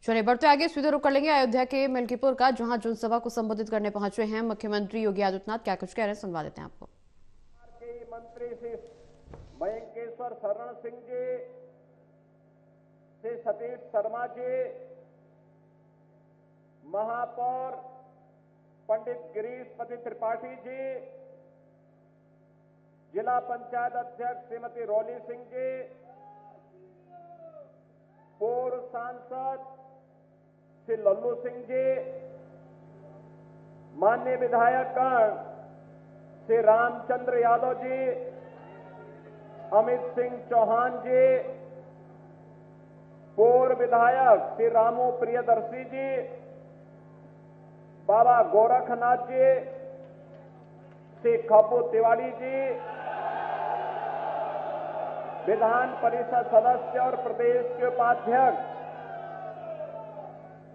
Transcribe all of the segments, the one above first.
चलिए बढ़ते आगे, सीधे रुक कर लेंगे अयोध्या के मिल्कीपुर का, जहां जनसभा को संबोधित करने पहुंचे हैं मुख्यमंत्री योगी आदित्यनाथ। क्या कुछ कह रहे हैं, सुनवा देते हैं आपको। के मंत्री श्री मयंकेश्वर शरण सिंह जी, श्री सतीश शर्मा जी, महापौर पंडित गिरीशपति त्रिपाठी जी, जिला पंचायत अध्यक्ष श्रीमती रोली सिंह जी, पूर्व सांसद श्री लल्लू सिंह जी, माननीय विधायकगण श्री रामचंद्र यादव जी, अमित सिंह चौहान जी, पूर्व विधायक श्री रामू प्रियदर्शी जी, बाबा गोरखनाथ जी, श्री खब्बू तिवारी जी, विधान परिषद सदस्य और प्रदेश के उपाध्यक्ष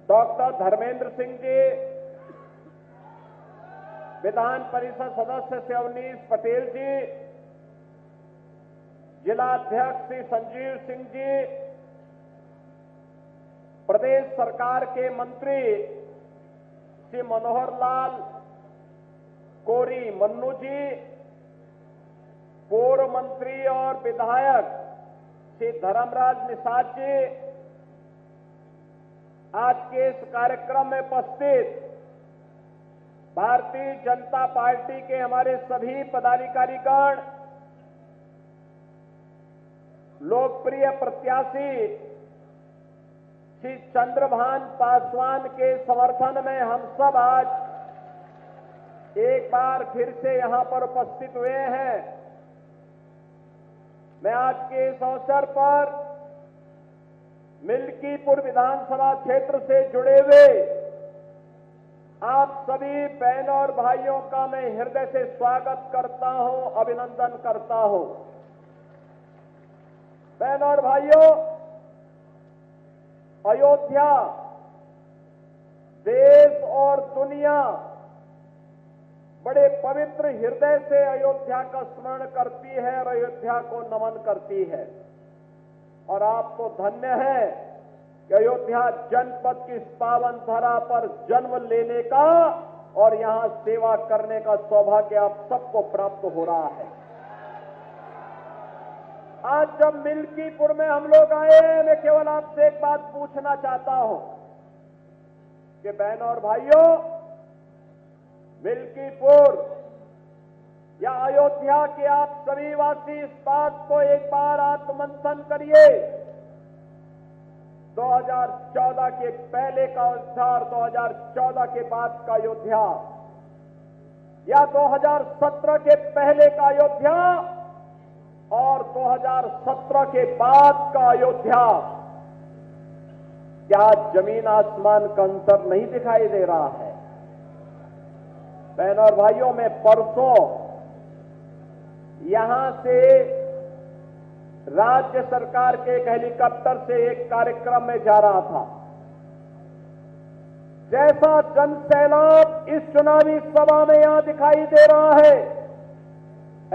डॉक्टर धर्मेंद्र सिंह जी, विधान परिषद सदस्य श्री अवनीश पटेल जी, जिलाध्यक्ष श्री संजीव सिंह जी, प्रदेश सरकार के मंत्री श्री मनोहर लाल कोरी मन्नू जी, पूर्व मंत्री और विधायक श्री धर्मराज निषाद जी, आज के इस कार्यक्रम में उपस्थित भारतीय जनता पार्टी के हमारे सभी पदाधिकारीगण, लोकप्रिय प्रत्याशी श्री चंद्रभान पासवान के समर्थन में हम सब आज एक बार फिर से यहां पर उपस्थित हुए हैं। मैं आज के इस अवसर पर मिल्कीपुर विधानसभा क्षेत्र से जुड़े हुए आप सभी बहनों और भाइयों का मैं हृदय से स्वागत करता हूं, अभिनंदन करता हूं। बहनों और भाइयों, अयोध्या देश और दुनिया बड़े पवित्र हृदय से अयोध्या का स्मरण करती है और अयोध्या को नमन करती है। और आप तो धन्य हैं कि अयोध्या जनपद की इस पावन धरा पर जन्म लेने का और यहां सेवा करने का सौभाग्य आप सबको प्राप्त हो रहा है। आज जब मिल्कीपुर में हम लोग आए, मैं केवल आपसे एक बात पूछना चाहता हूं कि बहनों और भाइयों, मिल्कीपुर या अयोध्या के आप सभी वासी इस बात को एक बार आत्ममंथन करिए। 2014 के पहले का अयोध्या और 2014 के बाद का अयोध्या, या 2017 के पहले का अयोध्या और 2017 के बाद का अयोध्या, क्या जमीन आसमान का अंतर नहीं दिखाई दे रहा है? बहनों और भाइयों, मैं परसों यहां से राज्य सरकार के एक हेलीकॉप्टर से एक कार्यक्रम में जा रहा था। जैसा जनसैलाब इस चुनावी सभा में यहां दिखाई दे रहा है,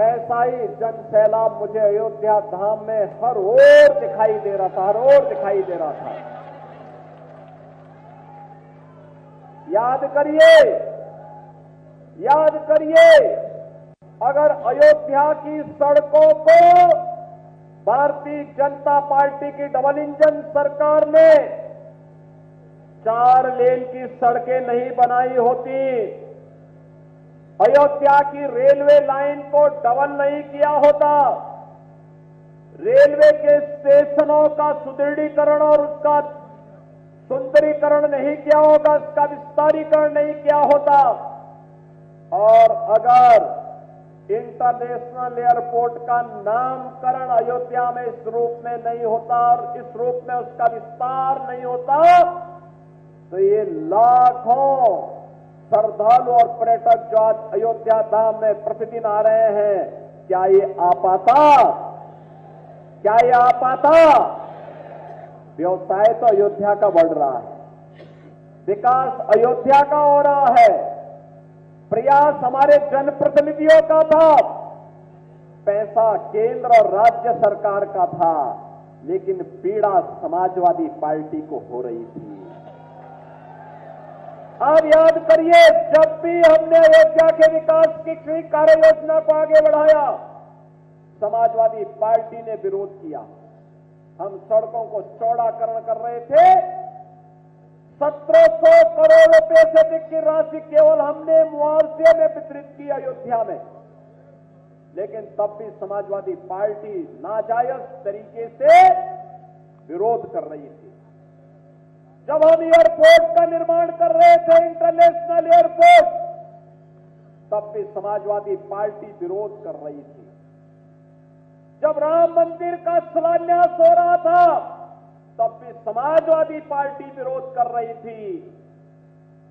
ऐसा ही जनसैलाब मुझे अयोध्या धाम में हर ओर दिखाई दे रहा था, हर ओर दिखाई दे रहा था। याद करिए, अगर अयोध्या की सड़कों को भारतीय जनता पार्टी की डबल इंजन सरकार ने 4 लेन की सड़कें नहीं बनाई होती, अयोध्या की रेलवे लाइन को डबल नहीं किया होता, रेलवे के स्टेशनों का सुदृढ़ीकरण और उसका सुंदरीकरण नहीं किया होगा, उसका विस्तारीकरण नहीं किया होता, और अगर इंटरनेशनल एयरपोर्ट का नामकरण अयोध्या में इस रूप में नहीं होता और इस रूप में उसका विस्तार नहीं होता, तो ये लाखों श्रद्धालु और पर्यटक जो आज अयोध्या धाम में प्रतिदिन आ रहे हैं, क्या ये आ पाता? व्यवसाय तो अयोध्या का बढ़ रहा है, विकास अयोध्या का हो रहा है, प्रयास हमारे जनप्रतिनिधियों का था, पैसा केंद्र और राज्य सरकार का था, लेकिन पीड़ा समाजवादी पार्टी को हो रही थी। आप याद करिए, जब भी हमने अयोध्या के विकास की कार्य योजना को आगे बढ़ाया, समाजवादी पार्टी ने विरोध किया। हम सड़कों को चौड़ाकरण कर रहे थे। 1700 करोड़ रुपए से अधिक की राशि केवल हमने मुआवजे में वितरित की अयोध्या में, लेकिन तब भी समाजवादी पार्टी नाजायज तरीके से विरोध कर रही थी। जब हम एयरपोर्ट का निर्माण कर रहे थे, इंटरनेशनल एयरपोर्ट, तब भी समाजवादी पार्टी विरोध कर रही थी। जब राम मंदिर का शिलान्यास हो रहा था, तब भी समाजवादी पार्टी विरोध कर रही थी।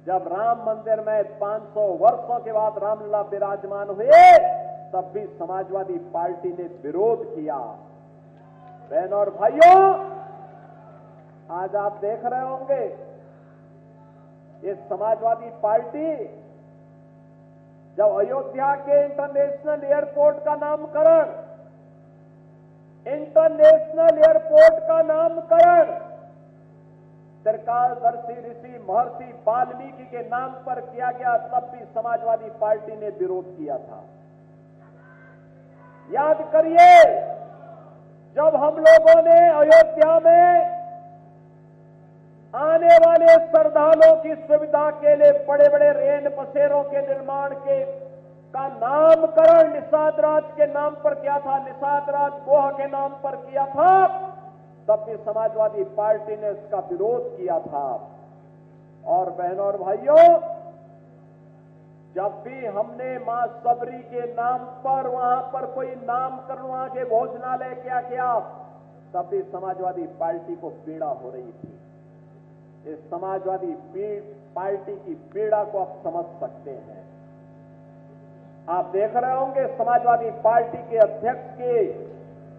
जब राम मंदिर में 500 वर्षों के बाद रामलला विराजमान हुए, तब भी समाजवादी पार्टी ने विरोध किया। बहनों और भाइयों, आज आप देख रहे होंगे, ये समाजवादी पार्टी जब अयोध्या के इंटरनेशनल एयरपोर्ट का नामकरण त्रिकालदर्शी ऋषि महर्षि वाल्मीकि के नाम पर किया गया, तब भी समाजवादी पार्टी ने विरोध किया था। याद करिए, जब हम लोगों ने अयोध्या में आने वाले श्रद्धालुओं की सुविधा के लिए बड़े बड़े रेल बसेरों के निर्माण का नामकरण निषाद राज के नाम पर किया था, निषाद राज गोह के नाम पर किया था, तब भी समाजवादी पार्टी ने इसका विरोध किया था। और बहनों और भाइयों, जब भी हमने मां सबरी के नाम पर वहां पर कोई नामकरण, वहां के भोजनालय क्या किया, तब भी समाजवादी पार्टी को पीड़ा हो रही थी। इस समाजवादी पार्टी की पीड़ा को आप समझ सकते हैं। आप देख रहे होंगे, समाजवादी पार्टी के अध्यक्ष के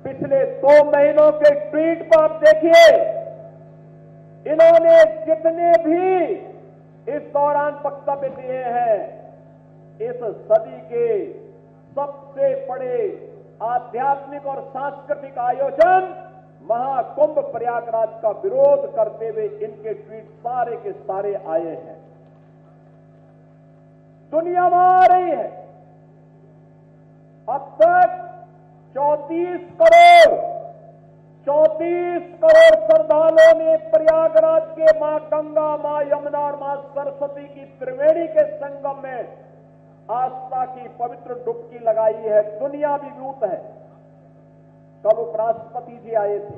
पिछले 2 महीनों के ट्वीट पर आप देखिए, इन्होंने जितने भी इस दौरान वक्तव्य दिए हैं, इस सदी के सबसे बड़े आध्यात्मिक और सांस्कृतिक आयोजन महाकुंभ प्रयागराज का विरोध करते हुए इनके ट्वीट सारे के सारे आए हैं। दुनिया में आ रही है। अब तक 34 करोड़ श्रद्धालुओं ने प्रयागराज के मां गंगा, मां यमुना और मां सरस्वती की त्रिवेणी के संगम में आस्था की पवित्र डुबकी लगाई है। दुनिया विभूत है। कब उपराष्ट्रपति जी आए थे,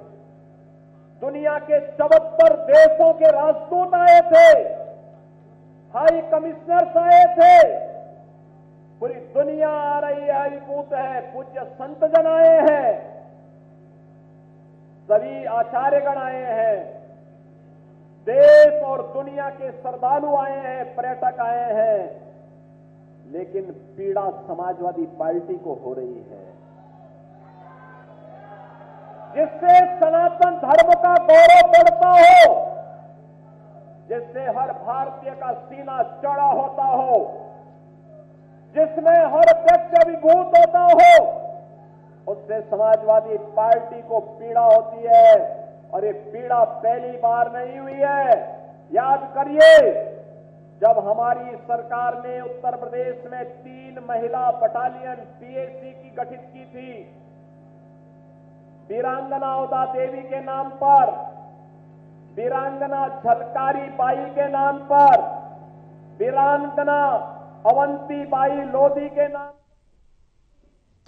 दुनिया के 74 देशों के राजदूत आए थे, हाई कमिश्नर्स आए थे, पूरी दुनिया आ रही है, विभूत है। पूज्य संतजन आए हैं, सभी आचार्यगण आए हैं, देश और दुनिया के श्रद्धालु आए हैं, पर्यटक आए हैं, लेकिन पीड़ा समाजवादी पार्टी को हो रही है, जिससे सनातन धर्म का गौरव बढ़ता हो, जिससे हर भारतीय का सीना चौड़ा होता हो, जिसमें हर व्यक्ति अभिभूत होता हो, उससे समाजवादी पार्टी को पीड़ा होती है। और ये पीड़ा पहली बार नहीं हुई है। याद करिए, जब हमारी सरकार ने उत्तर प्रदेश में 3 महिला बटालियन पीएसी की गठित की थी, वीरांगना उदा देवी के नाम पर, वीरांगना झलकारी बाई के नाम पर, वीरांगना अवंती बाई लोधी के नाम